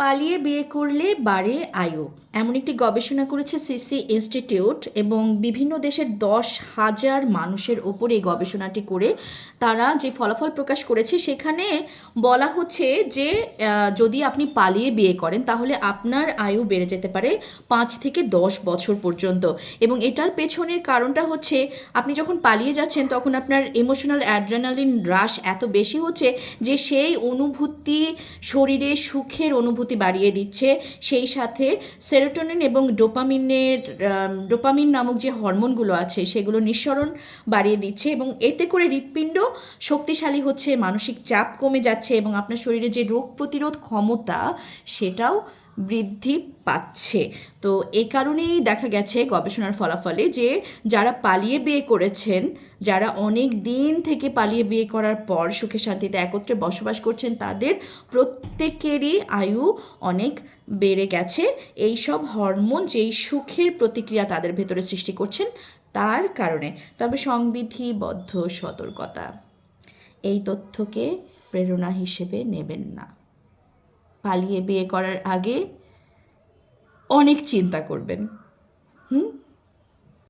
পালিয়ে বিয়ে করলে বাড়ে আয়ু, এমন একটি গবেষণা করেছে সিসি ইনস্টিটিউট এবং বিভিন্ন দেশের 10,000 মানুষের ওপর এই গবেষণাটি করে তারা যে ফলাফল প্রকাশ করেছে সেখানে বলা হচ্ছে যে যদি আপনি পালিয়ে বিয়ে করেন তাহলে আপনার আয়ু বেড়ে যেতে পারে 5 থেকে 10 বছর পর্যন্ত। এবং এটার পেছনের কারণটা হচ্ছে আপনি যখন পালিয়ে যাচ্ছেন তখন আপনার ইমোশনাল অ্যাড্রেনালিন হ্রাস এত বেশি হচ্ছে যে সেই অনুভূতি, শরীরে সুখের অনুভূতি বাড়িয়ে দিচ্ছে। সেই সাথে সেরোটোনিন এবং ডোপামিন নামক যে হরমোনগুলো আছে সেগুলো নিঃসরণ বাড়িয়ে দিচ্ছে এবং এতে করে হৃৎপিণ্ড শক্তিশালী হচ্ছে, মানসিক চাপ কমে যাচ্ছে এবং আপনার শরীরে যে রোগ প্রতিরোধ ক্ষমতা সেটাও বৃদ্ধি পাচ্ছে। তো এই কারণেই দেখা গেছে গবেষণার ফলাফলে যে যারা পালিয়ে বিয়ে করেছেন, যারা অনেক দিন থেকে পালিয়ে বিয়ে করার পর সুখে শান্তিতে একত্রে বসবাস করছেন, তাদের প্রত্যেকেরই আয়ু অনেক বেড়ে গেছে। এই সব হরমোন যেই সুখের প্রতিক্রিয়া তাদের ভেতরে সৃষ্টি করছেন তার কারণে। তবে সংবিধিবদ্ধ সতর্কতা, এই তথ্যকে প্রেরণা হিসেবে নেবেন না। পালিয়ে বিয়ে করার আগে অনেক চিন্তা করবেন।